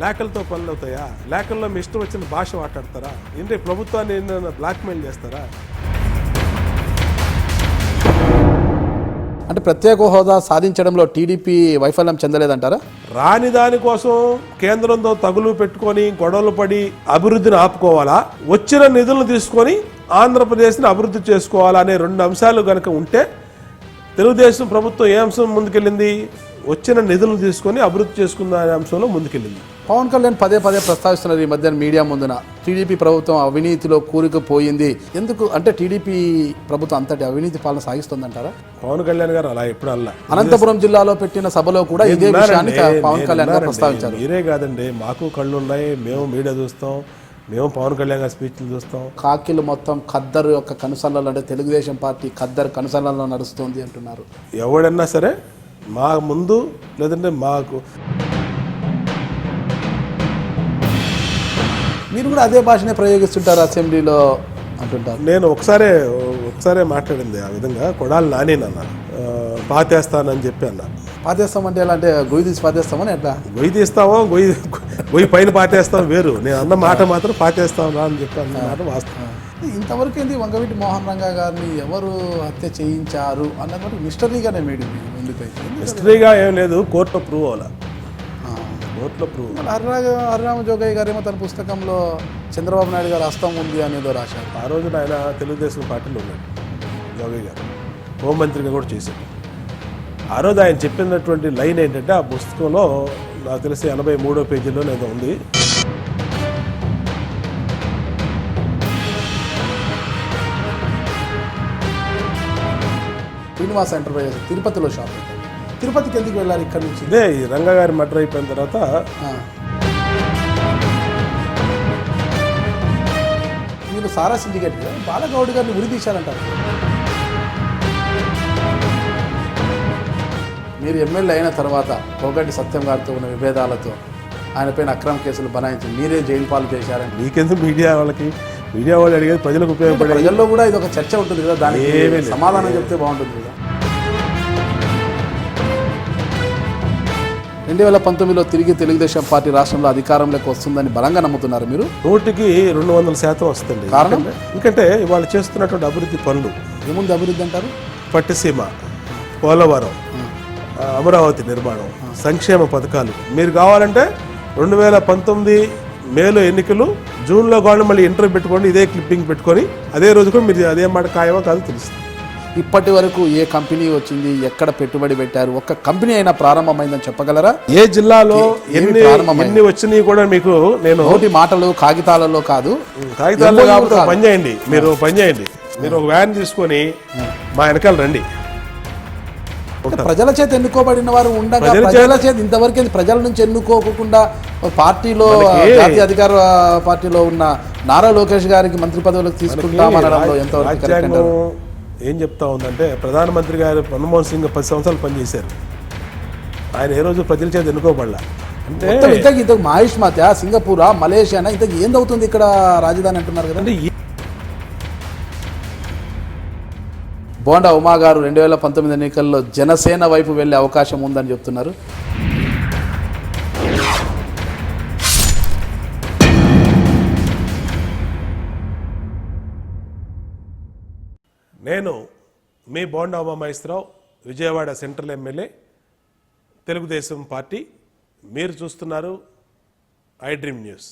లేఖలతో పనులు అవుతాయా? లేఖల్లో మీ ఇష్టం వచ్చిన భాష మాట్లాడతారా? ఏంటి ప్రభుత్వాన్ని బ్లాక్మెయిల్ చేస్తారా? అంటే ప్రత్యేక హోదా సాధించడంలో టీడీపీ వైఫల్యం చెందలేదంటారా? రాని దానికోసం కేంద్రంతో తగులు పెట్టుకొని గొడవలు పడి అభివృద్ధిని ఆపుకోవాలా, వచ్చిన నిధులను తీసుకొని ఆంధ్రప్రదేశ్ని అభివృద్ధి చేసుకోవాలా అనే రెండు అంశాలు కనుక ఉంటే తెలుగుదేశం ప్రభుత్వం ఏ అంశం ముందుకెళ్ళింది? వచ్చిన నిధులను తీసుకొని అభివృద్ధి చేసుకున్న అనే అంశంలో ముందుకెళ్ళింది. పవన్ కళ్యాణ్ పదే పదే ప్రస్తావిస్తున్నారు ఈ మధ్య మీడియా ముందున టీడీపీ ప్రభుత్వం అవినీతిలో కూరుకుపోయింది. ఎందుకు అంటే టీడీపీ ప్రభుత్వం అంతటి అవినీతి పాలన సాగిస్తుందంటారా? పవన్ కళ్యాణ్ గారు అలా ఎప్పుడు అలా అనంతపురం జిల్లాలో పెట్టిన సభలో కూడా ఇదే విషయాన్ని పవన్ కళ్యాణ్ గారు ప్రస్తావించారు. మీరే కాదండి, మాకు కళ్ళు ఉన్నాయి, మేము మీడియా చూస్తాం, మేము పవన్ కళ్యాణ్ గారి స్పీచ్లు చూస్తాం. కాకిలు మొత్తం ఖద్దరు యొక్క కనుసన్నలు అంటే తెలుగుదేశం పార్టీ ఖద్దరు కనుసన్నలలో నడుస్తుంది అంటున్నారు. ఎవడన్నా సరే మా ముందు లేదంటే మాకు మీరు కూడా అదే భాషనే ప్రయోగిస్తుంటారు అసెంబ్లీలో అంటుంటారు. నేను ఒకసారే మాట్లాడింది ఆ విధంగా. కొడాలి నాని అన్న పాతేస్తానని చెప్పి అన్న. పాతేస్తాం అంటే ఎలా? అంటే గొయ్యి తీసి పాతేస్తామని ఎట్లా? గొయ్యి తీస్తామో గొయ్యి పైన పాతేస్తాం వేరు. నేను అన్న మాట మాత్రం పాతేస్తాం రా అని చెప్పి అన్న మాట వాస్తవం. ఇంతవరకు ఏంటి వంగవీటి మోహన్ రంగా గారిని ఎవరు హత్య చేయించారు అన్నమాట మిస్టరీగానే మేడం. ఎందుకైతే మిస్టరీగా ఏం లేదు, కోర్టులో ప్రూవ్ అవ్వాలి. కోర్టులో ప్రూవ్. హరిరామ జోగయ్య గారు ఏమో తన పుస్తకంలో చంద్రబాబు నాయుడు గారు హస్తం ఉంది అనేదో రాశారు. ఆ రోజున ఆయన తెలుగుదేశం పార్టీలో ఉన్నాడు జోగయ్య గారు, హోంమంత్రిగా కూడా చేశాడు. ఆ రోజు ఆయన చెప్పినటువంటి లైన్ ఏంటంటే ఆ పుస్తకంలో నాకు తెలిసి 83వ పేజీలో ఏదో ఉంది. శ్రీనివాస ఎంటర్ప్రైజెస్ తిరుపతిలో షాప్. తిరుపతికి ఎందుకు వెళ్ళారు ఇక్కడ నుంచి? ఇదే ఈ రంగా గారి మర్డర్ అయిపోయిన తర్వాత మీరు సారా సిండికేట్ బాలగౌడ్ గారిని ఉరితీశారంటారు. మీరు ఎమ్మెల్యే అయిన తర్వాత కోగంటి సత్యం గారితో ఉన్న విభేదాలతో ఆయనపైన అక్రమ కేసులు బనాయించి మీరే జైలు పాలు చేశారంటే మీకెందుకు మీడియా వాళ్ళు అడిగేది ప్రజలకు ఉపయోగపడే. ప్రజల్లో కూడా ఇది ఒక చర్చ ఉంటుంది కదా, దానికి సమాధానం చెప్తే బాగుంటుంది కదా. 2019లో తిరిగి తెలుగుదేశం పార్టీ రాష్ట్రంలో అధికారంలోకి వస్తుందని బలంగా నమ్ముతున్నారు మీరు? 100% వస్తుంది. కారణం ఎందుకంటే వాళ్ళు చేస్తున్నటువంటి అభివృద్ధి పనులు. ఏముంది అభివృద్ధి అంటారు? పట్టిసీమ, పోలవరం, అమరావతి నిర్మాణం, సంక్షేమ పథకాలు. మీరు కావాలంటే 2019 మేలో ఎన్నికలు, జూన్లో కావాలి మళ్ళీ ఇంటర్వ్యూ పెట్టుకోండి, ఇదే క్లిప్పింగ్ పెట్టుకొని అదే రోజు కూడా మీరు అదే మాట ఖాయమో కాదు తెలుస్తుంది. ఇప్పటి వరకు ఏ కంపెనీ వచ్చింది, ఎక్కడ పెట్టుబడి పెట్టారు, ఒక్క కంపెనీ అయినా ప్రారంభమైందని చెప్పగలరా? ఏ జిల్లాలో ఎన్ని వచ్చినాయి కూడా మీకు నేను నోటి మాటలు కాగితాలలో కాదు. కాగితాలలో కాకపోతే పని చేయండి, మీరు ఒక వ్యాన్ తీసుకొని మా వెనకాల రండి. ప్రజల చేత ఎన్నుకోబడిన వారు ఉండగా ప్రజల చేత ఇంతవరకు ప్రజల నుంచి ఎన్నుకోకుండా పార్టీలో జాతీయ అధికార పార్టీలో ఉన్న నారా లోకేష్ గారికి మంత్రి పదవులకు తీసుకుంటామనడంలో ఎంతవరకు ఏం చెప్తా ఉందంటే, ప్రధానమంత్రి గారు మన్మోహన్ సింగ్ 10 సంవత్సరాలు పనిచేశారు. ఆయన ఏ రోజు ప్రజల చేత ఎన్నుకోబడలా. అంటే ఇంతకు మహేష్మతి సింగపూరా మలేషియానా ఇంతకు ఏందవుతుంది ఇక్కడ రాజధాని అంటున్నారు కదా. బోండా ఉమా గారు 2019 ఎన్నికల్లో జనసేన వైపు వెళ్లే అవకాశం ఉందని చెప్తున్నారు. నేను మీ Bonda Umamaheswararao, Vijayawada central MLA, Telugu Desam party. మీరు చూస్తున్నారు ఐ డ్రీమ్ న్యూస్.